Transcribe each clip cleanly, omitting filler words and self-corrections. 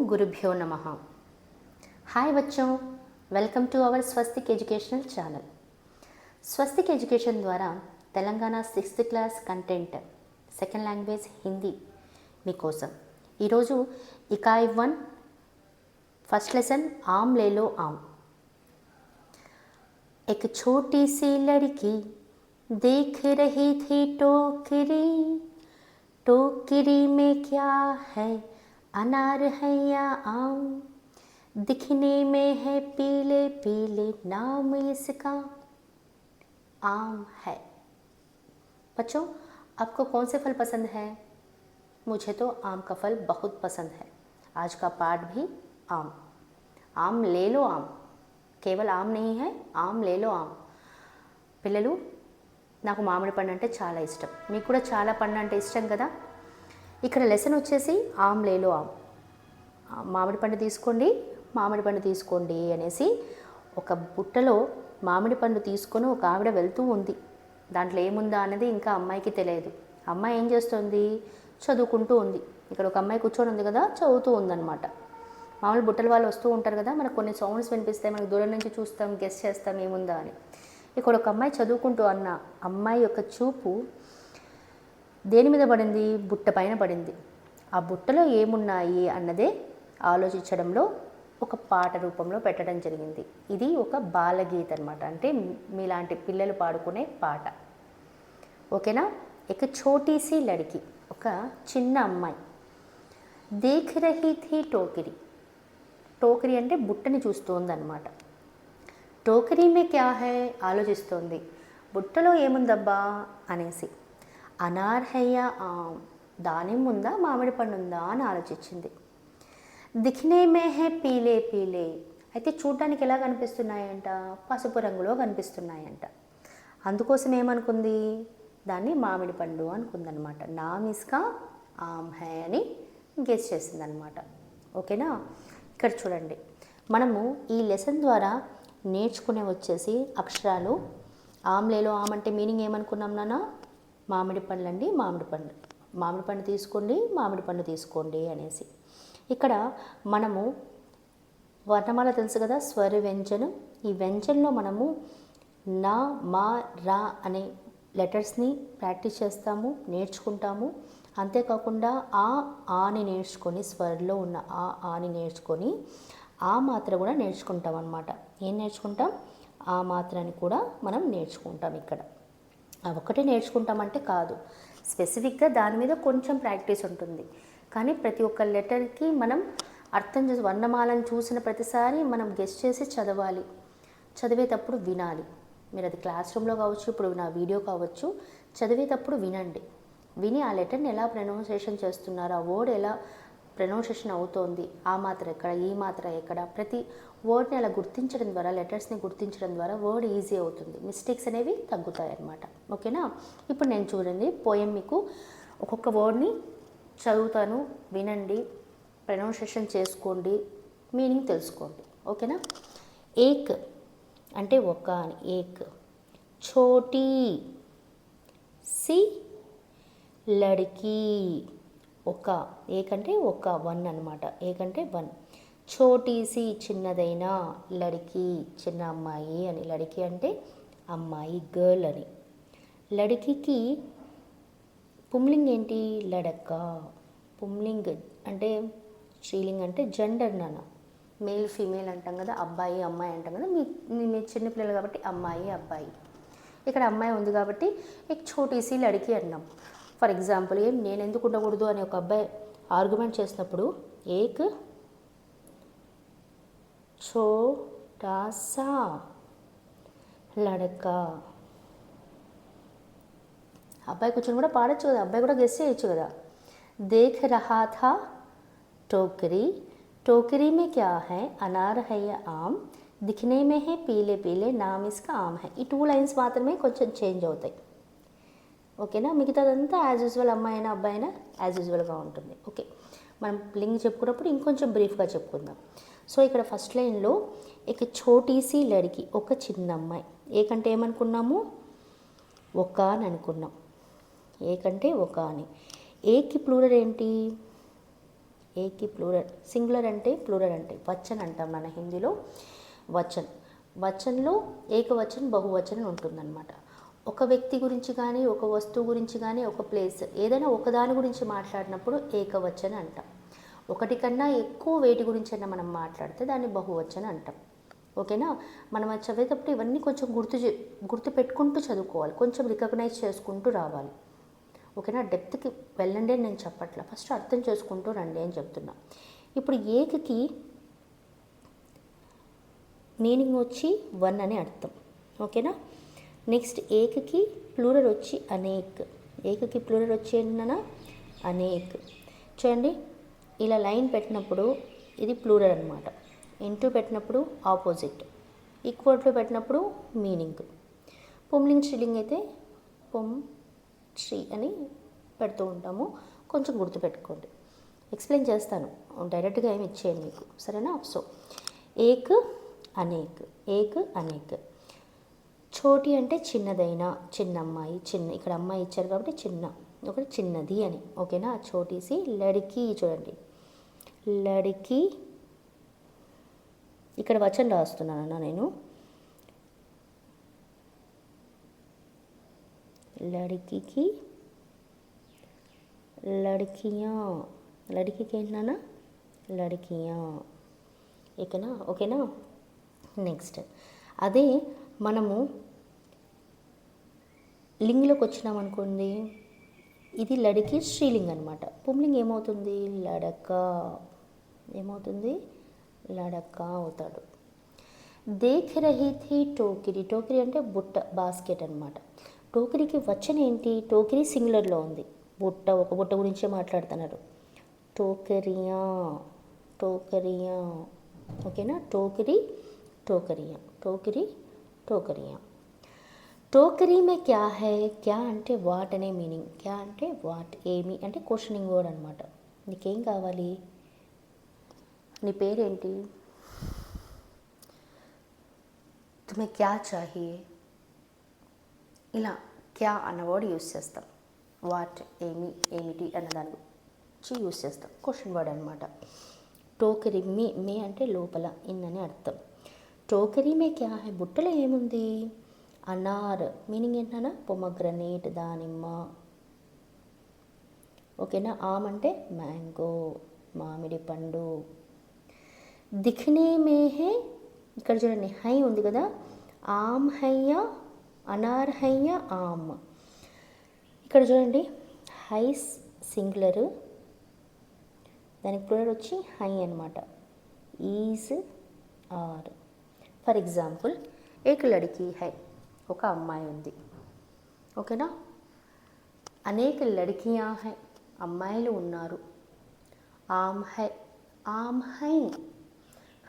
गुरुभ्यो नमः। हाय बच्चों, welcome to our Swastik educational channel. Swastik education द्वारा Telangana 6th class content second language Hindi मीकोसम ఈరోజు इकाई 1 फर्स्ट लेसन आम ले लो आम। एक छोटी सी लड़की देख रही थी टोकरी, टोकरी में क्या है, अनार है या आम, दिखने में है पीले पीले, नाम इसका आम है। बच्चों, आपको कौन से फल पसंद है? मुझे तो आम का फल बहुत पसंद है। आज का पाठ भी आम। आम ले लो आम, కేవలం ఆమ్ नहीं है, ఆమ్ ले लो ఆమ్। పిల్లలు, నాకు మామిడి పండు అంటే చాలా ఇష్టం, మీకు కూడా చాలా పండు అంటే ఇష్టం కదా। ఇక్కడ లెసన్ వచ్చేసి ఆమ్ లేలో ఆమ్, మామిడి పండు తీసుకోండి, మామిడి పండు తీసుకోండి అనేసి ఒక బుట్టలో మామిడి పండు తీసుకొని ఒక ఆవిడ వెళ్తూ ఉంది। దాంట్లో ఏముందా అన్నది ఇంకా అమ్మాయికి తెలియదు। అమ్మాయి ఏం చేస్తుంది? చదువుకుంటూ ఉంది। ఇక్కడ ఒక అమ్మాయి కూర్చొని ఉంది కదా, చదువుతూ ఉందన్నమాట। మామూలు బుట్టల వాళ్ళు వస్తూ ఉంటారు కదా, మనకు కొన్ని సౌండ్స్ వినిపిస్తాయి, మనకు దూరం నుంచి చూస్తాం, గెస్ చేస్తాం ఏముందా అని। ఇక్కడ ఒక అమ్మాయి చదువుకుంటూ అన్న అమ్మాయి యొక్క చూపు దేని మీద పడింది? బుట్ట పైన పడింది। ఆ బుట్టలో ఏమున్నాయి అన్నదే ఆలోచించడంలో ఒక పాట రూపంలో పెట్టడం జరిగింది। ఇది ఒక బాలగీత అన్నమాట, అంటే మీలాంటి పిల్లలు పాడుకునే పాట, ఓకేనా। ఒక छोटी सी लड़की, ఒక చిన్న అమ్మాయి, దేఖ్ రహీ థీ టోకరీ, టోకరీ అంటే బుట్టని చూస్తోంది అన్నమాట। టోకరీ మే క్యా హై, ఆలోచిస్తోంది, బుట్టలో ఏముందబ్బా అనేసి। అనార్ హై యా ఆమ్, దానిమ్మ ఉందా మామిడి పండు ఉందా అని ఆలోచించింది। దిఖనే మే హై పీలే పీలే, అయితే చూడటానికి ఎలా కనిపిస్తున్నాయంట? పసుపు రంగులో కనిపిస్తున్నాయంట। అందుకోసం ఏమనుకుంది? దాన్ని మామిడి పండు అనుకుందనమాట। నామ్ ఇస్కా ఆమ్ హై అని గెస్ చేసిందనమాట, ఓకేనా। ఇక్కడ చూడండి, మనము ఈ లెసన్ ద్వారా నేర్చుకునే వచ్చేసి అక్షరాలు ఆమ్లేలో ఆమ్ అంటే మీనింగ్ ఏమనుకున్నాం నాన్న? మామిడి పండ్లు అండి, మామిడి పండు, మామిడి పండు తీసుకోండి, మామిడి పండు తీసుకోండి అనేసి। ఇక్కడ మనము వర్ణమాల తెలుసు కదా, స్వర వ్యంజనం। ఈ వ్యంజనంలో మనము నా, మా, రా అనే లెటర్స్ని ప్రాక్టీస్ చేస్తాము, నేర్చుకుంటాము। అంతేకాకుండా ఆని నేర్చుకొని, స్వరలో ఉన్న ఆని నేర్చుకొని ఆ మాత్ర కూడా నేర్చుకుంటాం అన్నమాట। ఏం నేర్చుకుంటాం? ఆ మాత్రాన్ని కూడా మనం నేర్చుకుంటాం ఇక్కడ। ఒకటే నేర్చుకుంటామంటే కాదు, స్పెసిఫిక్గా దాని మీద కొంచెం ప్రాక్టీస్ ఉంటుంది, కానీ ప్రతి ఒక్క లెటర్కి మనం అర్థం చేసి వర్ణమాలను చూసిన ప్రతిసారి మనం గెస్ చేసి చదవాలి, చదివేటప్పుడు వినాలి। మీరు అది క్లాస్ రూమ్లో కావచ్చు, ఇప్పుడు నా వీడియో కావచ్చు, చదివేటప్పుడు వినండి, విని ఆ లెటర్ని ఎలా ప్రొనౌన్సియేషన్ చేస్తున్నారు, ఆ వర్డ్ ఎలా ప్రొనౌన్సియేషన్ అవుతోంది, ఆ మాత్ర ఎక్కడ, ఈ మాత్ర ఎక్కడ, ప్రతి వర్డ్ని అలా గుర్తించడం ద్వారా, లెటర్స్ని గుర్తించడం ద్వారా వర్డ్ ఈజీ అవుతుంది, మిస్టేక్స్ అనేవి తగ్గుతాయి అన్నమాట, ఓకేనా। ఇప్పుడు నేను చూడండి పోయం మీకు ఒక్కొక్క వర్డ్ని చదువుతాను, వినండి, ప్రొనౌన్సియేషన్ చేసుకోండి, మీనింగ్ తెలుసుకోండి, ఓకేనా। ఏక్ అంటే ఒక అని, ఏక్ ఛోటీ సి లడ్కీ, ఒక, ఏక్ అంటే ఒక, వన్ అనమాట, ఏక్ అంటే వన్, ఛోటీ సి చిన్నదైన, లడ్కీ చిన్న అమ్మాయి అని, లడ్కీ అంటే అమ్మాయి, గర్ల్ అని। లడ్కీకి పుంలింగ్ ఏంటి? లడక, పుంలింగ్ అంటే స్త్రీలింగ్ అంటే జెండర్ నాన్న, మేల్ ఫీమేల్ అంటాం కదా, అబ్బాయి అమ్మాయి అంటాం కదా, మీ చిన్నపిల్లలు కాబట్టి అమ్మాయి అబ్బాయి, ఇక్కడ అమ్మాయి ఉంది కాబట్టి एक छोटी सी लड़की అన్నాం। ఫర్ ఎగ్జాంపుల్, నేను ఎందుకు ఉండకూడదు అని ఒక అబ్బాయి ఆర్గ్యుమెంట్ చేసినప్పుడు ఏక్ छोटा सा लड़का, అబ్బాయి కూర్చొని కూడా పాడచ్చు కదా, అబ్బాయి కూడా గెస్ చేయొచ్చు కదా। దేఖ్ రహా థా టోకరీ, టోకరీ మే క్యా హై, అనార్ హై యా ఆమ్, దిఖనే మే హై పీలే పీలే, నామ్ ఇస్కా ఆమ్ హై। ఈ 2 లైన్స్ మాత్రమే కొంచెం చేంజ్ అవుతాయి, ఓకేనా। మిగతాదంతా యాజ్ యూజువల్, అమ్మాయి అయినా అబ్బాయి అయినా యాజ్ యూజువల్గా ఉంటుంది, ఓకే। మనం లింక్ చెప్పుకున్నప్పుడు ఇంకొంచెం బ్రీఫ్గా చెప్పుకుందాం। సో ఇక్కడ ఫస్ట్ లైన్లో ఇక ఛోటీ సి లడ్కీ, ఒక చిన్న అమ్మాయి, ఏకంటే ఏమనుకున్నాము? ఒక అని అనుకున్నాం, ఏకంటే ఒక అని। ఏకి ప్లూరల్ ఏంటి? ఏకి ప్లూరల్, సింగులర్ అంటే ప్లూరల్ అంటే వచన్ అంటాం మన హిందీలో. వచన్, వచన్లో ఏకవచన్ బహువచనం ఉంటుందన్నమాట. ఒక వ్యక్తి గురించి కానీ, ఒక వస్తువు గురించి కానీ, ఒక ప్లేస్ ఏదైనా ఒకదాని గురించి మాట్లాడినప్పుడు ఏకవచన అంటాం. ఒకటి కన్నా ఎక్కువ వేటి గురించి అయినా మనం మాట్లాడితే దాన్ని బహువచన అంటాం. ఓకేనా? మనం అది చదివేటప్పుడు ఇవన్నీ కొంచెం గుర్తు పెట్టుకుంటూ చదువుకోవాలి, కొంచెం రికగ్నైజ్ చేసుకుంటూ రావాలి. ఓకేనా? డెప్త్కి వెళ్ళండి అని నేను చెప్పట్లా, ఫస్ట్ అర్థం చేసుకుంటూ రండి అని చెప్తున్నా. ఇప్పుడు ఏకకి మీనింగ్ వచ్చి వన్ అని అర్థం. ఓకేనా? నెక్స్ట్ ఏకకి ప్లూరల్ వచ్చి అనేక్. ఏకకి ప్లూరల్ వచ్చి ఏంటన్నా అనేక్. చూడండి, ఇలా లైన్ పెట్టినప్పుడు ఇది ప్లూరల్ అనమాట. ఇంటూ పెట్టినప్పుడు ఆపోజిట్, ఈక్వల్తో పెట్టినప్పుడు మీనింగ్. పుంలింగ్ స్త్రీలింగ్ అయితే పుం శ్రీ అని పెడుతూ ఉంటాము, కొంచెం గుర్తుపెట్టుకోండి. ఎక్స్ప్లెయిన్ చేస్తాను, డైరెక్ట్గా ఏమి ఇచ్చేయండి మీకు, సరేనా? సో ఏక్ అనేక్, ఏక్ అనేక్. చోటి అంటే చిన్నదైన, చిన్న అమ్మాయి, చిన్న, ఇక్కడ అమ్మాయి ఇచ్చారు కాబట్టి చిన్న, ఒకటి చిన్నది అని. ఓకేనా? చోటీసి లడికి, చూడండి లడికి, ఇక్కడ వచనం రాస్తున్నానన్నా నేను, లడికి లడికియా, లడికి ఏంటన్నా లడికియా. ఓకేనా? ఓకేనా? నెక్స్ట్ అదే మనము లింగ్లోకి వచ్చినామనుకోండి, ఇది లడికి స్త్రీలింగ్ అనమాట. పుంలింగ్ ఏమవుతుంది? లడక. ఏమవుతుంది? లడక అవుతాడు. దేఖ్ రహీ థీ టోకరీ. టోకరీ అంటే బుట్ట, బాస్కెట్ అనమాట. టోకరీకి వచనం ఏంటి? టోకరీ సింగులర్లో ఉంది, బుట్ట, ఒక బుట్ట గురించే మాట్లాడుతున్నారు. టోకరియా, టోకరియా. ఓకేనా? టోకరీ, టోకరియా, టోకరీ, టోకరియా. టోకరీ మే క్యా హై? క్యా అంటే వాట్ అనే మీనింగ్. క్యా అంటే వాట్, ఏమి అంటే క్వశ్చనింగ్ వర్డ్ అనమాట. నీకేం కావాలి? నీ పేరేంటి? తుమ్మే క్యా చాహియే? ఇలా క్యా అన్న వర్డ్ యూస్ చేస్తాం. వాట్, ఏమి, ఏమిటి అన్నదాని గురించి యూస్ చేస్తాం, క్వశ్చన్ వర్డ్ అనమాట. టోకరీ మే అంటే లోపల, ఇన్ అని అర్థం. టోకరీ మే క్యా హై? బుట్టలో ఏముంది? అనార్, మీనింగ్ ఏంటన్నా పొమగ్రనేట్, దానిమ్మ. ఓకేనా? ఆమ్ అంటే మ్యాంగో, మామిడి పండు. దిఖనే మే హై, ఇక్కడ చూడండి హై ఉంది కదా, ఆమ్ హయ్యా, అనార్ హయ్యా, ఆమ్. ఇక్కడ చూడండి హై సింగులర్, దానికి ప్లూరల్ వచ్చి హై అనమాట. Is, are. ఫర్ ఎగ్జాంపుల్, ఏక్ లడికి హై, ఒక అమ్మాయి ఉంది. ఓకేనా? అనేక లడికియా హై, అమ్మాయిలు ఉన్నారు. ఆమ్ హై, ఆమ్ హై.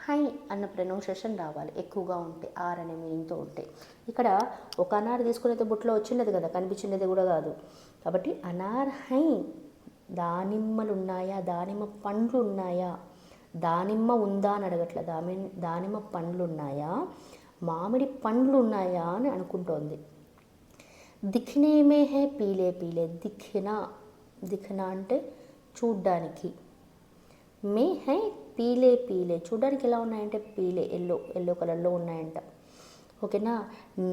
హై అన్న ప్రొనౌన్సియేషన్ రావాలి ఎక్కువగా ఉంటే, ఆర్ అనే మీనింగ్తో ఉంటే. ఇక్కడ ఒక అనార్ తీసుకునేది బుట్టలో వచ్చినది కదా, కనిపించినది కూడా కాదు. కాబట్టి అనార్ హై, దానిమ్మలు ఉన్నాయా, దానిమ్మ పండ్లు ఉన్నాయా, దానిమ్మ ఉందా అని అడగట్ల, దానిమ్మ పండ్లు ఉన్నాయా, మామిడి పండ్లు ఉన్నాయా అని అనుకుంటోంది. దిఖనే మే హే పీలే పీలే. దిఖనా, దిఖనా అంటే చూడ్డానికి. మే హై పీలే పీలే, చూడ్డానికి ఎలా ఉన్నాయంటే పీలే, ఎల్లో, ఎల్లో కలర్లో ఉన్నాయంట. ఓకేనా?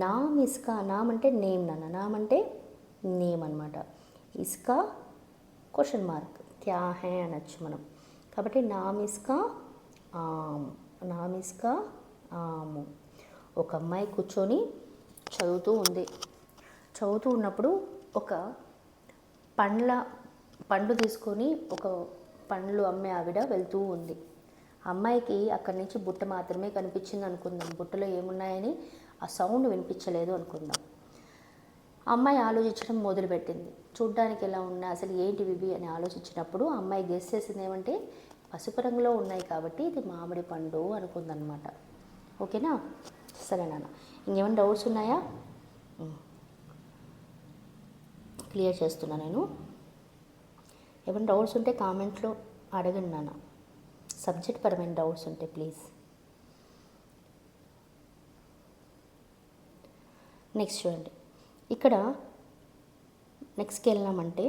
నామ్ ఇస్కా, నామ్ అంటే నేమ్ నాన్న, నామ్ అంటే నేమ్ అనమాట. ఇస్కా క్వశ్చన్ మార్క్, క్యా హై అనొచ్చు మనం. కాబట్టి నామ్ ఇస్కా ఆమ్, నామ్ ఇస్కా ఆము. ఒక అమ్మాయి కూర్చొని చదువుతూ ఉంది. చదువుతూ ఉన్నప్పుడు ఒక పండ్లు తీసుకొని ఒక పండ్లు అమ్మే ఆవిడ వెళ్తూ ఉంది. అమ్మాయికి అక్కడి నుంచి బుట్ట మాత్రమే కనిపించింది అనుకుందాం, బుట్టలో ఏమున్నాయని ఆ సౌండ్ వినిపించలేదు అనుకుందాం. అమ్మాయి ఆలోచించడం మొదలుపెట్టింది, చూడ్డానికి ఎలా ఉన్నా, అసలు ఏంటివి ఇవి అని ఆలోచించినప్పుడు అమ్మాయి గెస్ చేసింది ఏమంటే పసుపు రంగులో ఉన్నాయి కాబట్టి ఇది మామిడి పండు అనుకుందనమాట. ఓకేనా? సరే నాన్న, ఇంకేమైనా డౌట్స్ ఉన్నాయా? క్లియర్ చేస్తున్నా నేను. ఏమైనా డౌట్స్ ఉంటే కామెంట్లో అడగండి నాన్న, సబ్జెక్ట్ పరమైన డౌట్స్ ఉంటే ప్లీజ్. నెక్స్ట్ చూడండి, ఇక్కడ నెక్స్ట్కి వెళ్ళామంటే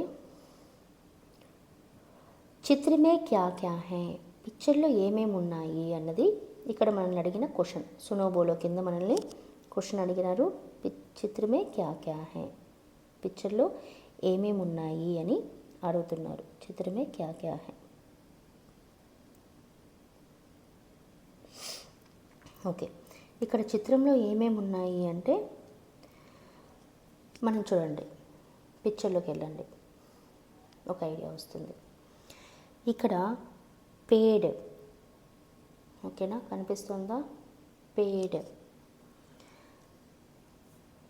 చిత్రమే క్యా క్యా హై, పిక్చర్లో ఏమేమి ఉన్నాయి అన్నది ఇక్కడ మనల్ని అడిగిన క్వశ్చన్. సునోబోలో కింద మనల్ని క్వశ్చన్ అడిగినారు, చిత్రమే క్యా క్యా హై, పిక్చర్లో ఏమేమి ఉన్నాయి అని అడుగుతున్నారు. చిత్రమే క్యా క్యా హై. ఓకే, ఇక్కడ చిత్రంలో ఏమేమి ఉన్నాయి అంటే మనం చూడండి, పిక్చర్లోకి వెళ్ళండి, ఒక ఐడియా వస్తుంది. ఇక్కడ పేడ్, ఓకేనా, కనిపిస్తుందా? పేడ్,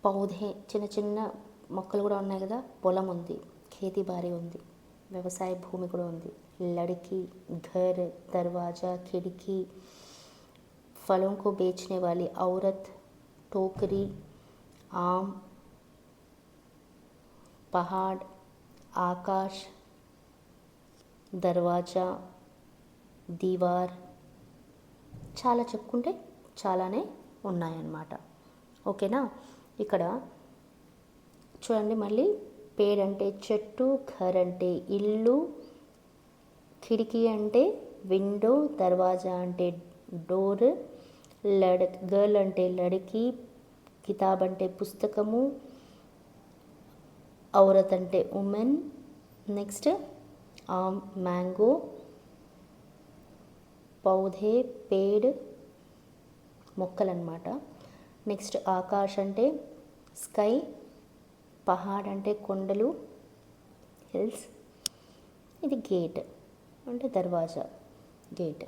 పౌధే, చిన్న చిన్న మొక్కలు కూడా ఉన్నాయి కదా, పొలం ఉంది, ఖేతీ బారీ ఉంది, వ్యవసాయ భూమి కూడా ఉంది. లड़की, घर, दरवाज़ा, खिड़की, फलों को बेचने वाली औरत, टोकरी, आम, पहाड़, आकाश, दरवाज़ा, దీవార్, చాలా చెప్పుకుంటే చాలానే ఉన్నాయన్నమాట. ఓకేనా? ఇక్కడ చూడండి మళ్ళీ, పేడ్ అంటే చెట్టు, ఘర్ అంటే ఇల్లు, కిటికీ అంటే విండో, దర్వాజా అంటే డోర్, గర్ల్ అంటే లड़की, కితాబ్ అంటే పుస్తకము, ఔరత్ అంటే ఉమెన్, నెక్స్ట్ ఆమ్ మ్యాంగో, పౌధే పేడ్ మొక్కలన్నమాట. నెక్స్ట్ ఆకాశ్ అంటే స్కై, పహాడ్ అంటే కొండలు హిల్స్, ఇది గేట్ అంటే దర్వాజా గేట్.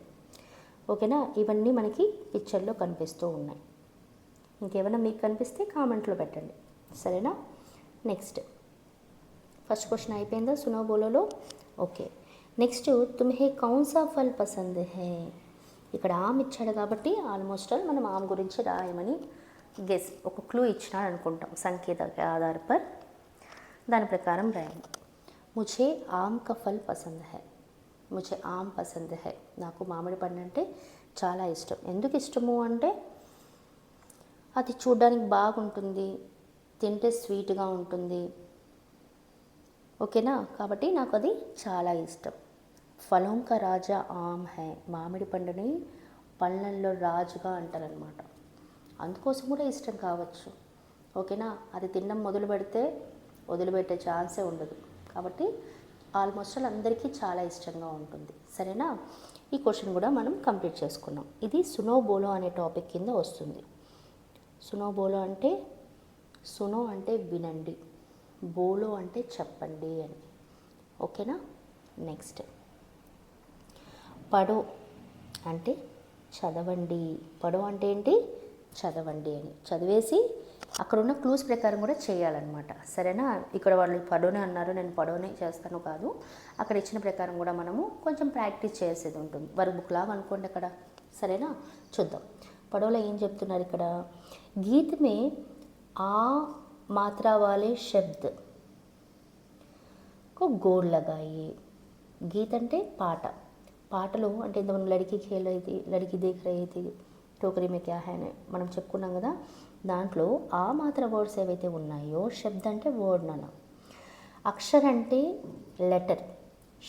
ఓకేనా? ఇవన్నీ మనకి పిక్చర్లో కనిపిస్తూ ఉన్నాయి. ఇంకేమైనా మీకు కనిపిస్తే కామెంట్లో పెట్టండి, సరేనా? నెక్స్ట్ ఫస్ట్ క్వశ్చన్ అయిపోయిందా సునో బోలోలో? ఓకే, నెక్స్ట్ తుమ్హే కౌన్ సా ఫల్ పసంద్ హై. ఇక్కడ ఆమ్ ఇచ్చాడు కాబట్టి ఆల్మోస్ట్ ఆల్ మనం ఆమ్ గురించి రాయమని గెస్, ఒక క్లూ ఇచ్చినాడు అనుకుంటాం, సంకేత ఆధార్ పర్ దాని ప్రకారం రాయండి. ముझे ఆమ్ కా ఫల్ పసంద్ హై, ముझे ఆమ్ పసంద్ హై, నాకు మామిడి పండు అంటే చాలా ఇష్టం. ఎందుకు ఇష్టము అంటే అది చూడడానికి బాగుంటుంది, తింటే స్వీట్గా ఉంటుంది, ఓకేనా, కాబట్టి నాకు అది చాలా ఇష్టం. ఫలం కా రాజా ఆమ్ హై, మామిడి పండుని పళ్ళల్లో రాజుగా అంటారనమాట, అందుకోసం కూడా ఇష్టం కావచ్చు. ఓకేనా? అది తినడం మొదలు పెడితే వదిలిపెట్టే ఛాన్సే ఉండదు, కాబట్టి ఆల్మోస్ట్ అందరికీ చాలా ఇష్టంగా ఉంటుంది. సరేనా? ఈ క్వశ్చన్ కూడా మనం కంప్లీట్ చేసుకున్నాం. ఇది సునో బోలో అనే టాపిక్ కింద వస్తుంది. సునో బోలో అంటే, సునో అంటే వినండి, బోలో అంటే చెప్పండి అని. ఓకేనా? నెక్స్ట్ పడో అంటే చదవండి. పడో అంటే ఏంటి? చదవండి అని. చదివేసి అక్కడ ఉన్న క్లూస్ ప్రకారం కూడా చేయాలన్నమాట, సరేనా? ఇక్కడ వాళ్ళు పడోనే అన్నారు, నేను పడోనే చేస్తాను కాదు, అక్కడ ఇచ్చిన ప్రకారం కూడా మనము కొంచెం ప్రాక్టీస్ చేసేది ఉంటుంది, వర్క్ బుక్ లాగా అనుకోండి అక్కడ, సరేనా? చూద్దాం పడోలో ఏం చెప్తున్నారు ఇక్కడ. గీత్ మే ఆ మాత్రా వాలే శబ్ద్ కో గోల్ లగాయి. గీత్ అంటే పాట, పాటలు అంటే ఇంతకుముందు లड़की खेल रही थी, लड़की देख रही थी, టోకరీ మే క్యా హై అని మనం చెప్పుకున్నాం కదా, దాంట్లో ఆ మాత్ర వర్డ్స్ ఏవైతే ఉన్నాయో, శబ్ద అంటే వర్డ్ నాన్న, అక్షర్ అంటే లెటర్,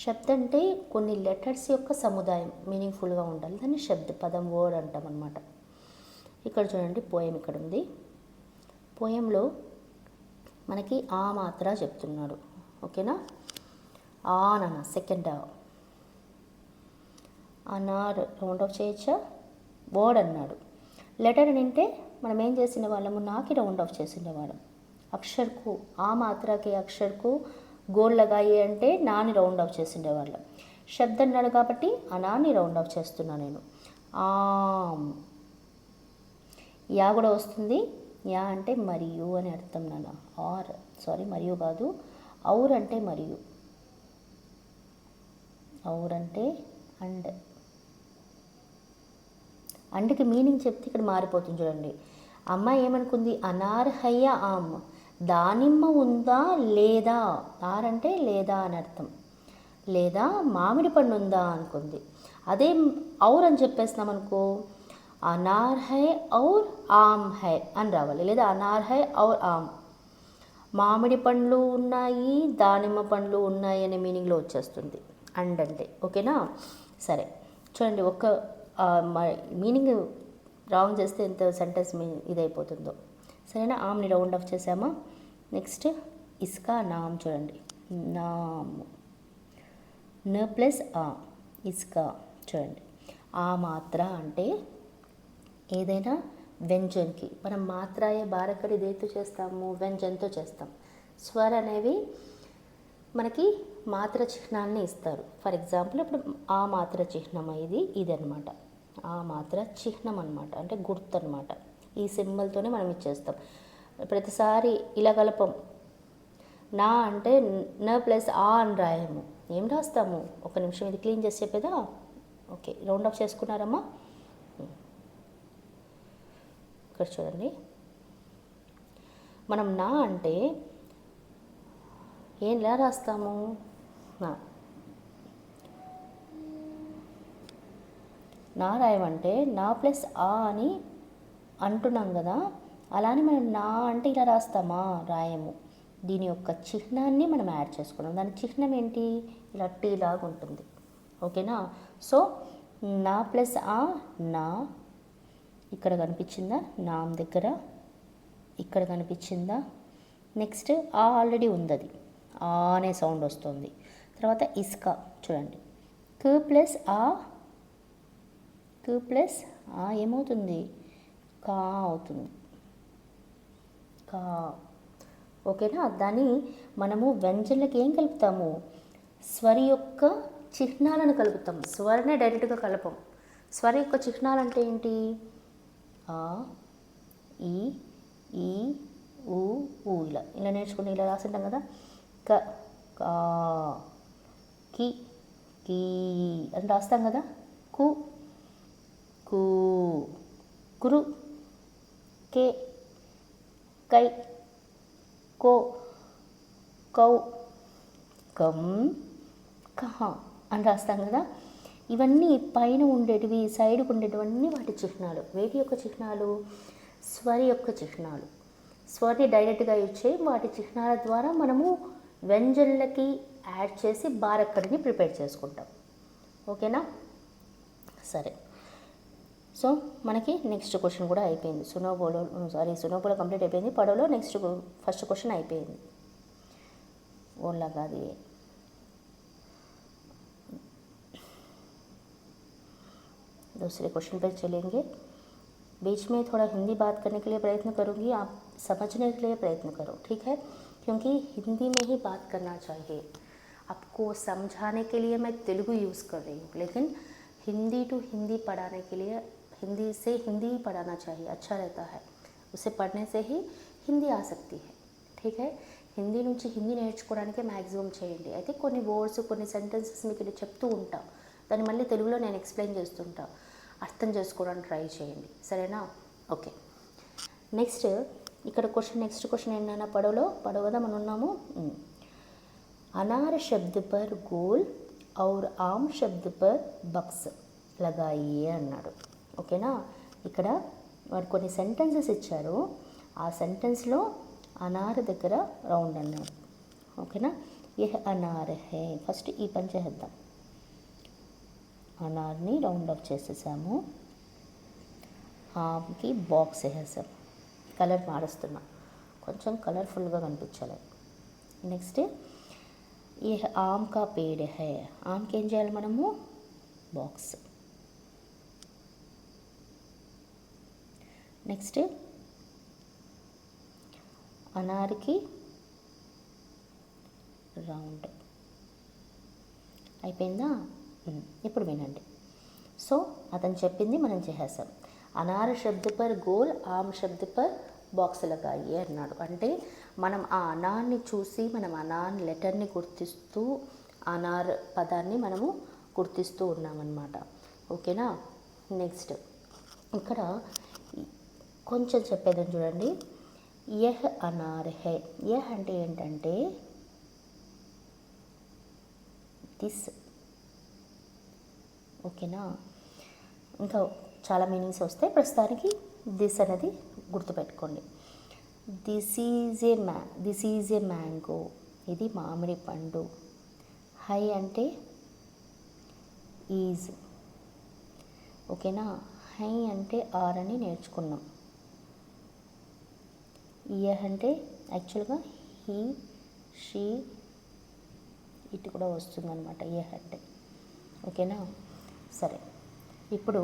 శబ్ద అంటే కొన్ని లెటర్స్ యొక్క సముదాయం, మీనింగ్ఫుల్గా ఉండాలి, దాన్ని శబ్ద పదం వర్డ్ అంటాం అనమాట. ఇక్కడ చూడండి పోయం ఇక్కడ ఉంది, పోయంలో మనకి ఆ మాత్ర చెప్తున్నాడు. ఓకేనా? ఆ నాన్న సెకండ్ అనార్ రౌండ్ ఆఫ్ చేయొచ్చా, వర్డ్ అన్నాడు. లెటర్ అంటే మనం ఏం చేసిన వాళ్ళము, నాకి రౌండ్ ఆఫ్ చేసిన వాళ్ళం. అక్షర్కు ఆ మాత్రకి అక్షర్కు గోల్ లగాయి అంటే నాని రౌండ్ ఆఫ్ చేసిండే వాళ్ళం. శబ్ద అన్నాడు కాబట్టి అనాని రౌండ్ ఆఫ్ చేస్తున్నా నేను. ఆమ్, యా కూడా వస్తుంది, యా అంటే మరియు అని అర్థం నాన్న, ఆర్ సారీ మరియు కాదు, ఔర్ అంటే మరియు, ఔర్ అంటే అండ్, అండ్కి మీనింగ్ చెప్తే ఇక్కడ మారిపోతుంది చూడండి. అమ్మాయి ఏమనుకుంది, అనార్ హయ్య ఆమ్, దానిమ్మ ఉందా లేదా, ఆర్ అంటే లేదా అని అర్థం, లేదా మామిడి పండు ఉందా అనుకుంది. అదే ఔర్ అని చెప్పేస్తున్నాం అనుకో, అనార్ హై ఔర్ ఆమ్ హై అని రావాలి, లేదా అనార్ హై ఔర్ ఆమ్, మామిడి పండ్లు ఉన్నాయి దానిమ్మ పండ్లు ఉన్నాయి అనే మీనింగ్లో వచ్చేస్తుంది. అండ్ అంటే. ఓకేనా? సరే చూడండి, ఒక్క మీనింగ్ రాంగ్ చేస్తే ఎంత సెంటెన్స్ ఇదైపోతుందో. సరేనా? ఆమ్ని రౌండ్ ఆఫ్ చేసామా? నెక్స్ట్ ఇస్కా నామ్ చూడండి, నామ్ న ప్లస్ ఆ, ఇస్కా చూడండి. ఆ మాత్ర అంటే ఏదైనా వ్యంజన్కి మనం మాత్రాయే బారకడి దేంతో చేస్తాము, వ్యంజన్తో చేస్తాం. స్వర్ అనేవి మనకి మాత్ర చిహ్నాన్ని ఇస్తారు. ఫర్ ఎగ్జాంపుల్ ఇప్పుడు ఆ మాత్ర చిహ్నం ఇది అనమాట. ఆ మాత్ర చిహ్నం అనమాట, అంటే గుర్తు అనమాట. ఈ సింబల్తోనే మనం ఇచ్చేస్తాం. ప్రతిసారి ఇలా కలపం. నా అంటే న ప్లస్ ఆ అని రాయము. ఏం రాస్తాము? ఒక నిమిషం ఇది క్లీన్ చేసి చెప్పేదా? ఓకే, రౌండ్ ఆఫ్ చేసుకున్నారమ్మా? ఇక్కడ చూడండి, మనం నా అంటే ఎలా రాస్తాము? నా రాయమంటే నా ప్లస్ ఆ అని అంటున్నాం కదా, అలానే మనం నా అంటే ఇలా రాస్తామా? రాయము. దీని యొక్క చిహ్నాన్ని మనం యాడ్ చేసుకున్నాం. దాని చిహ్నం ఏంటి? ఇలా టీ లాగా ఉంటుంది. ఓకేనా? సో నా ప్లస్ ఆ, నా ఇక్కడ కనిపించిందా? నామ్ దగ్గర ఇక్కడ కనిపించిందా? నెక్స్ట్ ఆ ఆల్రెడీ ఉంది, అది ఆ అనే సౌండ్ వస్తుంది. తర్వాత ఇస్కా చూడండి, క్ ప్లస్ ఆ ఏమవుతుంది? కా అవుతుంది, కా. ఓకేనా? దాన్ని మనము వ్యంజనలకు ఏం కలుపుతాము? స్వరి యొక్క చిహ్నాలను కలుపుతాం. స్వరనే డైరెక్ట్గా కలపం. స్వర యొక్క చిహ్నాలు అంటే ఏంటి? ఆ, ఈ, ఊ, ఇలా నేర్చుకుని ఇలా రాసింటాం కదా. క, కా, కి, కీ అని రాస్తాం కదా. కు, కు, కురు, కే, కై, కో, కౌ, కం, కహ అని రాస్తాం కదా. ఇవన్నీ పైన ఉండేటివి, సైడ్కు ఉండేటివన్నీ వాటి చిహ్నాలు. వేటి యొక్క చిహ్నాలు? స్వరి యొక్క చిహ్నాలు. స్వరిని డైరెక్ట్గా ఇచ్చే వాటి చిహ్నాల ద్వారా మనము వ్యంజనలకి యాడ్ చేసి బారక్కడిని ప్రిపేర్ చేసుకుంటాం. ఓకేనా? సరే, సో మనకి నెక్స్ట్ క్వశ్చన్ కూడా అయిపోయింది. సునోబోలో కంప్లీట్ అయిపోయింది. పడవలో నెక్స్ట్ ఫస్ట్ క్వశ్చన్ అయిపోయింది. ఓన్లా కాదు. दूसरे क्वेश्चन पर चलेंगे. बीच में थोड़ा हिंदी बात करने के लिए प्रयत्न करूँगी, आप समझने के लिए प्रयत्न करो, ठीक है? क्योंकि हिंदी में ही बात करना चाहिए. आपको समझाने के लिए मैं तेलुगु यूज़ कर रही हूँ, लेकिन हिंदी टू हिंदी पढ़ाने के लिए हिंदी से हिंदी ही पढ़ाना चाहिए, अच्छा रहता है. उसे पढ़ने से ही हिंदी आ सकती है, ठीक है? హిందీ నుంచి హిందీ నేర్చుకోవడానికి మ్యాక్సిమం చేయండి. అయితే కొన్ని వర్డ్స్, కొన్ని సెంటెన్సెస్ మీకు ఇలా చెప్తూ ఉంటా, దాన్ని మళ్ళీ తెలుగులో నేను ఎక్స్ప్లెయిన్ చేస్తుంటా, అర్థం చేసుకోవడానికి ట్రై చేయండి. సరేనా? ఓకే. నెక్స్ట్ ఇక్కడ నెక్స్ట్ క్వశ్చన్ ఏంటన్నా, పడవ కదా మనం ఉన్నాము. अनार शब्द पर गोल और आम शब्द पर बक्स लगाइए అన్నాడు. ఓకేనా? ఇక్కడ వారు కొన్ని సెంటెన్సెస్ ఇచ్చారు. ఆ సెంటెన్స్లో అనార్ దగ్గర రౌండ్ అన్నాడు. ఓకేనా? యహ్ అనార్ హే. ఫస్ట్ ఈ పని చేద్దాం. అనార్ని రౌండ్ ఆఫ్ చేసేసాము. ఆమ్కి బాక్స్ వేసేసాం. కలర్ మారుస్తున్నా, కొంచెం కలర్ఫుల్గా కనిపించాలి. నెక్స్ట్ ये आम का पेड़ है. ఆమ్కి ఏం చేయాలి మనము? బాక్స్. నెక్స్ట్ అనార్కి రౌండ్. అయిపోయిందా? ఇప్పుడు వినండి. సో అతను చెప్పింది మనం చేసేసాం. అనార్ శబ్ద పర్ గోల్, ఆమ్ శబ్ద పర్ బాక్స్ లగాయి అన్నాడు. అంటే మనం ఆ అనార్ని చూసి మనం అనార్ లెటర్ని గుర్తిస్తూ అనార్ పదాన్ని మనము గుర్తిస్తూ ఉన్నామన్నమాట. ఓకేనా? నెక్స్ట్ ఇక్కడ కొంచెం చెప్పేదని చూడండి. Yeah అనార్ high. యహ్ అంటే ఏంటంటే దిస్. ఓకేనా? ఇంకా చాలా మీనింగ్స్ వస్తాయి. ప్రస్తుతానికి దిస్ అనేది గుర్తుపెట్టుకోండి. This is a mango. ఇది మామిడి పండు. హై అంటే ఈజ్. ఓకేనా. హై అంటే ఆర్ అని నేర్చుకున్నాం. యహ్ అంటే యాక్చువల్గా హీ, షీ, ఇటు కూడా వస్తుందన్నమాట యహ్ అంటే. ఓకేనా. సరే, ఇప్పుడు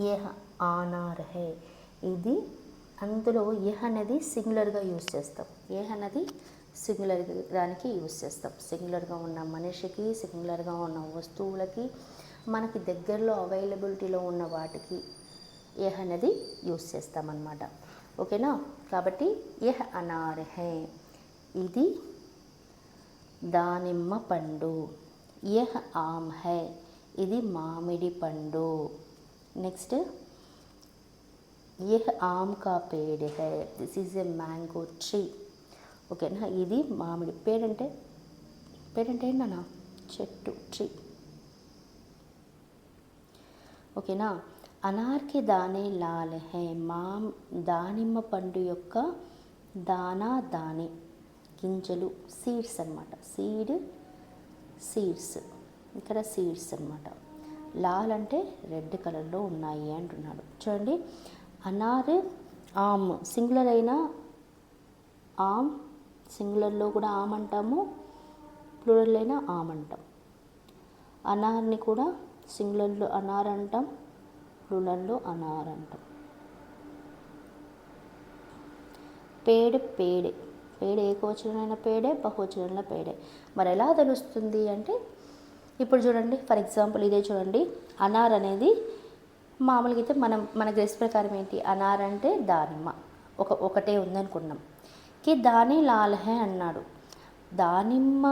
యహ్ ఆనార్ హై, ఇది అందులో యహ్ అనేది సింగులర్గా యూజ్ చేస్తాం. యహ్ అనేది సింగులర్ దానికి యూజ్ చేస్తాం. సింగులర్గా ఉన్న మనిషికి, సింగులర్గా ఉన్న వస్తువులకి, మనకి దగ్గరలో అవైలబిలిటీలో ఉన్న వాటికి యహ్ అనేది యూజ్ చేస్తామన్నమాట. ఓకేనా. కాబట్టి యహ్ అనార్ హై, ఇది దానిమ్మ పండు. యహ్ ఆమ్ హై, ఇది మామిడి పండు. నెక్స్ట్ యహ్ ఆమ్ కా పేడ్ హై, this is a mango tree. ఓకేనా. ఇది మామిడి పేడంటే ఏంటన్నా చెట్టు, ట్రీ. ఓకేనా. అనార్కి దానే లాల్ హై, దానిమ్మ పండు యొక్క దానా, దాని గింజలు, సీడ్స్ అన్నమాట. సీడ్స్ ఇక్కడ సీడ్స్ అన్నమాట. లాల్ అంటే రెడ్ కలర్లో ఉన్నాయి అంటున్నాడు. చూడండి, అనార్ ఆమ్ సింగులర్ అయినా ఆమ్, సింగులర్లో కూడా ఆమ్ అంటాము, ప్లూరల్ అయినా ఆమ్ అంటాం. అనార్ని కూడా సింగులర్లో అనార్ అంటాం, ప్లూరల్లో అనార్ అంటాం. పేడ్ ఏకవచనమైన పేడే, బహువచనంలో పేడే. మరి ఎలా తెలుస్తుంది అంటే, ఇప్పుడు చూడండి, ఫర్ ఎగ్జాంపుల్ ఇదే చూడండి. అనార్ అనేది మామూలుగా అయితే మన గెస్ ప్రకారం ఏంటి, అనార్ అంటే దానిమ్మ, ఒకటే ఉందనుకున్నాం. కి దాని లాల్ హై అన్నాడు. దానిమ్మ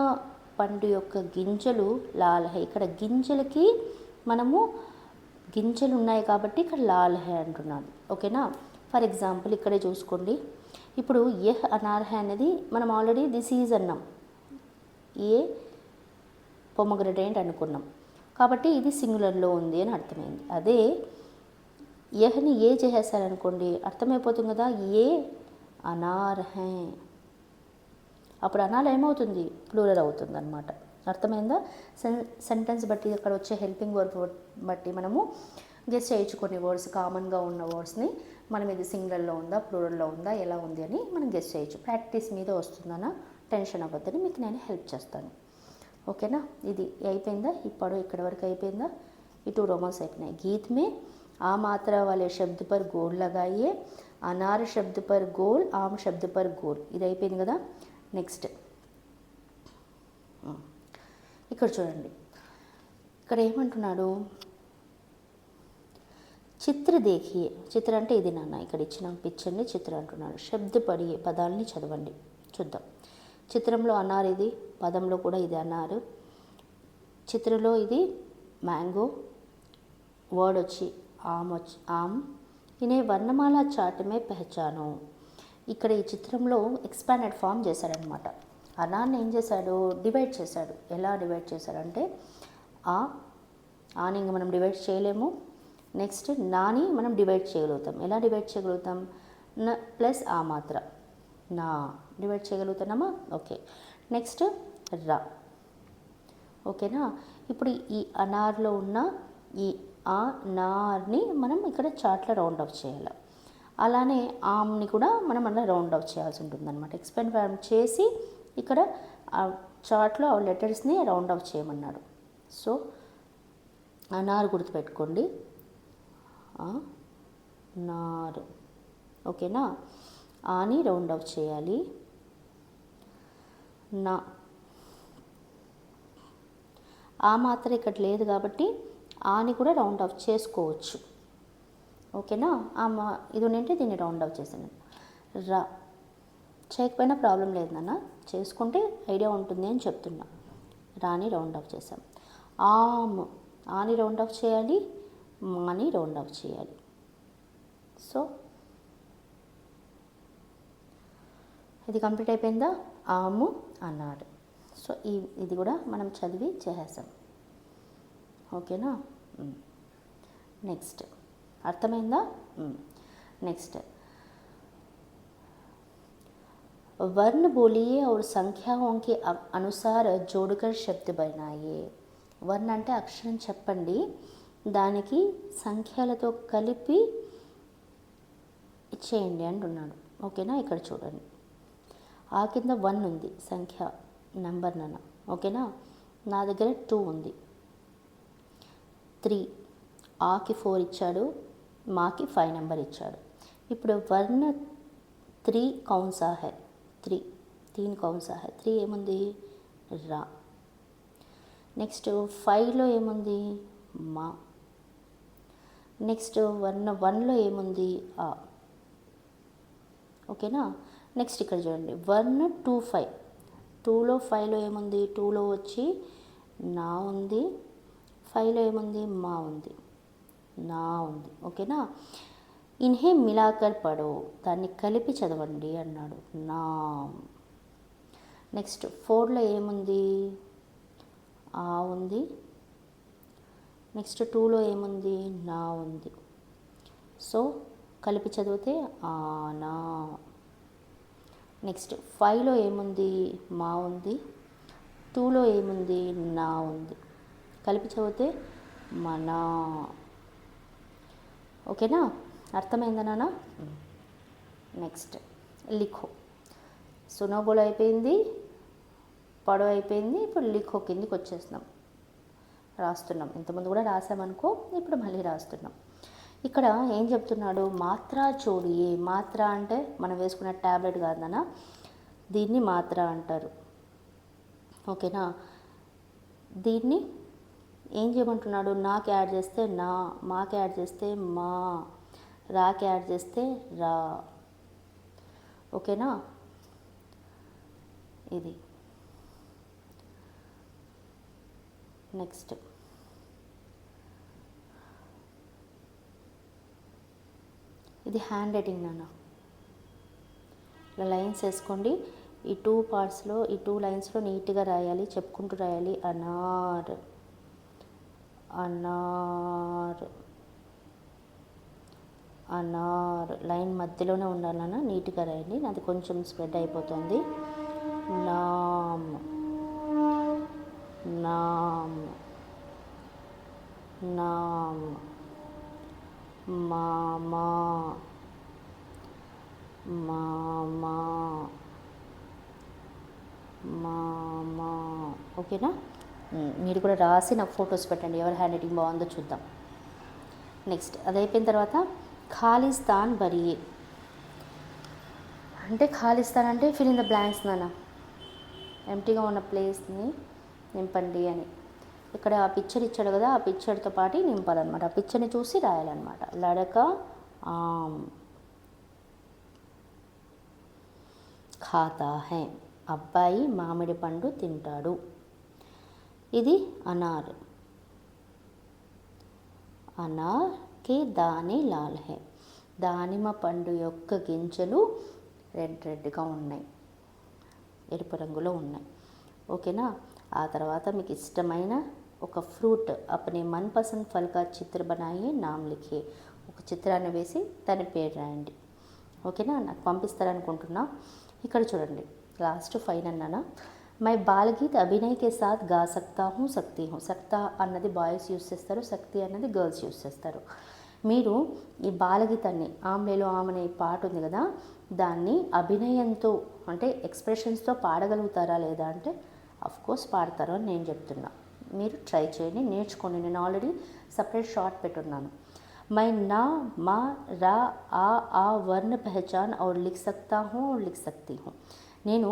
పండు యొక్క గింజలు లాల్ హై. ఇక్కడ గింజలకి మనము గింజలు ఉన్నాయి కాబట్టి ఇక్కడ లాల్ హై అంటున్నాడు. ఓకేనా. ఫర్ ఎగ్జాంపుల్ ఇక్కడే చూసుకోండి. ఇప్పుడు యహ్ అనార్ హై అనేది మనం ఆల్రెడీ దిస్ ఈజ్ అన్నాం, ఏ పొమగ్రనేట్ అనుకున్నాం కాబట్టి ఇది సింగులర్లో ఉంది అని అర్థమైంది. అదే యహ్ని ఏ చేసేసారనుకోండి అర్థమైపోతుంది కదా, ఏ అనార్ హై. అప్పుడు అనార్ ఏమవుతుంది, ప్లూరల్ అవుతుంది అనమాట. అర్థమైందా. సెంటెన్స్ బట్టి అక్కడ వచ్చే హెల్పింగ్ వర్బ్ బట్టి మనము గెస్ చేయొచ్చు. కొన్ని వర్డ్స్ కామన్గా ఉన్న వర్డ్స్ని మనం ఇది సింగులర్లో ఉందా, ప్లూరల్లో ఉందా, ఎలా ఉంది అని మనం గెస్ చేయొచ్చు. ప్రాక్టీస్ మీద వస్తుందన్న టెన్షన్ అవ్వద్దని మీకు నేను హెల్ప్ చేస్తాను. ఓకేనా. ఇది అయిపోయిందా, ఇప్పుడు ఇక్కడ వరకు అయిపోయిందా. ఈ 2 रोमन्स అయిపోయినాయి. गीत में आ मात्रा वाले शब्द पर गोल लगाइए, अनार शब्द पर गोल, आम शब्द पर गोल. ఇది అయిపోయింది కదా. నెక్స్ట్ ఇక్కడ చూడండి, ఇక్కడ ఏమంటున్నాడు, చిత్ర దేఖియే. చిత్ర అంటే ఇది నాన్న, ఇక్కడ ఇచ్చిన పిక్చర్ని చిత్ర అంటున్నాడు. శబ్ద పడియే, పదాలని చదవండి. చూద్దాం. చిత్రంలో అనార్, ఇది పదంలో కూడా ఇది అనారు. చిత్రంలో ఇది మ్యాంగో, వర్డ్ వచ్చి ఆమ్. ఇనే వర్ణమాల చాటమే పెహచాను. ఇక్కడ ఈ చిత్రంలో ఎక్స్పాండెడ్ ఫామ్ చేశాడనమాట. అనాన్ని ఏం చేశాడు, డివైడ్ చేశాడు. ఎలా డివైడ్ చేశాడంటే ఆని మనం డివైడ్ చేయలేము. నెక్స్ట్ నాని మనం డివైడ్ చేయగలుగుతాం. ఎలా డివైడ్ చేయగలుగుతాం, న ప్లస్ ఆ మాత్ర నా డివైడ్ చేయగలుగుతున్నామా. ఓకే. నెక్స్ట్ రా. ఓకేనా. ఇప్పుడు ఈ అనార్లో ఉన్న ఈ ఆ నార్ని మనం ఇక్కడ చాట్లో రౌండ్ ఆఫ్ చేయాలి. అలానే ఆమ్ని కూడా మనం అలా రౌండ్ ఆఫ్ చేయాల్సి ఉంటుంది అనమాట. ఎక్స్పాండ్ ఫార్మ్ చేసి ఇక్కడ చార్ట్లో ఆ లెటర్స్ని రౌండ్ ఆఫ్ చేయమన్నాడు. సో అనార్ గుర్తుపెట్టుకోండి, నారు. ఓకేనా. ఆని రౌండ్ ఆఫ్ చేయాలి. నా ఆ మాత్రం ఇక్కడ లేదు కాబట్టి ఆని కూడా రౌండ్ ఆఫ్ చేసుకోవచ్చు. ఓకేనా. ఇది ఉంటే దీన్ని రౌండ్ ఆఫ్ చేసాను. రా చేయకపోయినా ప్రాబ్లం లేదు నాన్న, చేసుకుంటే ఐడియా ఉంటుంది అని చెప్తున్నా. రాని రౌండ్ ఆఫ్ చేసాం. ఆని రౌండ్ ఆఫ్ చేయాలి, మాని రౌండ్ ఆఫ్ చేయాలి. సో ఇది కంప్లీట్ అయిపోయిందా, ఆము అన్నాడు. సో ఇది కూడా మనం చదివి చేసేసాం. ఓకేనా. నెక్స్ట్ అర్థమైందా. నెక్స్ట్ वर्ण बोलिए और संख्याओं के अनुसार जोड़कर शब्द बनाइए. వన్ అంటే అక్షరం చెప్పండి, దానికి సంఖ్యలతో కలిపి ఇచ్చేయండి అంటున్నాడు. ఓకేనా, ఇక్కడ చూడండి ఆ కింద 1 ఉంది సంఖ్య నెంబర్ నాన్న. ఓకేనా, నా దగ్గర 2 ఉంది, 3, ఆకి 4 ఇచ్చాడు, మాకి 5 నెంబర్ ఇచ్చాడు. ఇప్పుడు వర్ణ 3 కౌన్సా హై, 3 కౌన్సా హై, 3 ఏముంది రా. నెక్స్ట్ 5లో ఏముంది మా. నెక్స్ట్ వర్ణ 1లో ఏముంది ఆ. ఓకేనా, నెక్స్ట్ ఇక్కడ చూడండి వర్ణ 2, 5, 2లో 5లో ఏముంది, 2లో వచ్చి నా ఉంది, 5లో ఏముంది మా ఉంది, నా ఉంది. ఓకేనా, ఇన్హే మిలాకర్ పడో, దాన్ని కలిపి చదవండి అన్నాడు, నా. నెక్స్ట్ 4లో ఏముంది ఆ ఉంది, నెక్స్ట్ 2లో ఏముంది నా ఉంది. సో కలిపి చదివితే ఆనా. నెక్స్ట్ 5లో ఏముంది మా ఉంది, 2లో ఏముంది నా ఉంది, కలిపి చదివితే మనా. ఓకేనా, అర్థమైందా నాన్న? నెక్స్ట్ లిఖో. సునోబోలో అయిపోయింది, పడవ అయిపోయింది, ఇప్పుడు లిఖో కిందికి వచ్చేస్తున్నాం, రాస్తున్నాం. ఇంతకుముందు కూడా రాసామనుకో, ఇప్పుడు మళ్ళీ రాస్తున్నాం. ఇక్కడ ఏం చెప్తున్నాడు, మాత్రా చోడియే. మాత్ర అంటే మనం వేసుకున్న ట్యాబ్లెట్ కాదన్నా, దీన్ని మాత్ర అంటారు. ఓకేనా, దీన్ని ఏం చేయమంటున్నాడు, నాకి యాడ్ చేస్తే నా, మాకి యాడ్ చేస్తే మా, రాకి యాడ్ చేస్తే రా. ఓకేనా, ఇది నెక్స్ట్ ఇది హ్యాండ్ రైటింగ్ నాన్న. ఇలా లైన్స్ వేసుకోండి, ఈ 2 పార్ట్స్లో, ఈ 2 లైన్స్లో నీట్గా రాయాలి, చెప్పుకుంటూ రాయాలి. అనార్, అనార్, అనార్. లైన్ మధ్యలోనే ఉండాలన్నా నీట్గా రాయండి, అది కొంచెం స్ప్రెడ్ అయిపోతుంది. నామ్, నామ్, నామ్. మామా, మామా, మామా. ఓకేనా, మీరు కూడా రాసి నాకు ఫొటోస్ పెట్టండి, ఎవరి హ్యాండ్ రైటింగ్ బాగుందో చూద్దాం. నెక్స్ట్ అది అయిపోయిన తర్వాత ఖాళీస్థాన్ భరియే. అంటే ఖాళీస్థాన్ అంటే ఫిల్ ఇన్ ద బ్లాంక్స్ నాన్న, ఎంటీగా ఉన్న ప్లేస్ని నింపండి అని. ఇక్కడ ఆ పిక్చర్ ఇచ్చాడు కదా, ఆ పిక్చర్తో పాటు నింపాలన్నమాట, ఆ పిక్చర్ని చూసి రాయాలన్నమాట. లడక ఆమ్ ఖాతా హై, అబ్బాయి మామిడి పండు తింటాడు. ఇది అనార్, అనార్ కే దానే లాల్ హై, దానిమ్మ పండు యొక్క గింజలు రెడ్గా ఉన్నాయి, ఎరుపు రంగులో ఉన్నాయి. ఓకేనా, ఆ తర్వాత మీకు ఇష్టమైన ఒక ఫ్రూట్, అప్నే మన్పసంద్ ఫల్ కా చిత్ర బనాయే, నామ్ లిఖే. ఒక చిత్రాన్ని వేసి దాని పేరు రాయండి. ఓకేనా, నాకు పంపిస్తారనుకుంటున్నా. ఇక్కడ చూడండి లాస్ట్ ఫైన్ అన్నానా, మై బాలగీత్ అభినయ్ కే సాత్ గా సక్తా హూ, సక్తి హూ. సక్తా అన్నది బాయ్స్ యూస్ చేస్తారు, శక్తి అన్నది గర్ల్స్ యూస్ చేస్తారు. మీరు ఈ బాలగీతాన్ని, ఆమ్లేలో ఆమెనే పాట ఉంది కదా, దాన్ని అభినయంతో అంటే ఎక్స్ప్రెషన్స్తో పాడగలుగుతారా లేదా అంటే అఫ్కోర్స్ పాడతారు అని నేను చెప్తున్నా. మీరు ట్రై చేయండి, నేర్చుకోండి. నేను ఆల్రెడీ సపరేట్ షార్ట్ పెట్టున్నాను. मैं ना, मा, रा, आ वर्ण पहचान और लिख सकता हूँ और लिख सकती हूँ. నేను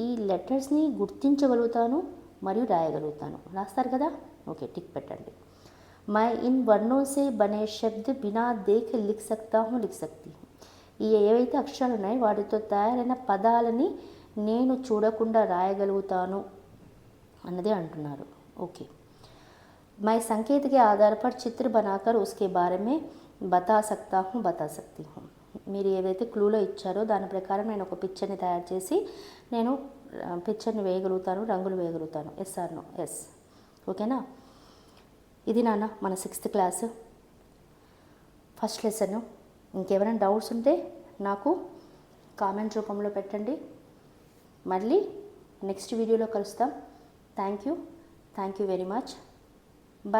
ఈ లెటర్స్ని గుర్తించగలుగుతాను మరియు రాయగలుగుతాను. రాస్తారు కదా, ఓకే టిక్ పెట్టండి. मैं इन वर्णों से बने शब्द बिना देख लिख सकता हूँ, लिख सकती हूँ. ఈ ఏవైతే అక్షరాలు ఉన్నాయో వాటితో తయారైన పదాలని నేను చూడకుండా రాయగలుగుతాను అన్నది అంటున్నారు. ఓకే, मैं संकेत के आधार पर चित्र बनाकर उसके बारे में बता सकता हूँ, बता सकती हूँ. మీరు ఏదైతే క్లూలో ఇచ్చారో దాని ప్రకారం నేను ఒక పిక్చర్ని తయారు చేసి నేను పిక్చర్ని వేయగలుగుతాను, రంగులు వేయగలుగుతాను. Yes or no? ఎస్. ఓకేనా, ఇది నాన్న మన 6th క్లాస్ ఫస్ట్ లెసన్. ఇంకేమైనా డౌట్స్ ఉంటే నాకు కామెంట్ రూపంలో పెట్టండి. మళ్ళీ నెక్స్ట్ వీడియోలో కలుస్తాం. Thank you very much.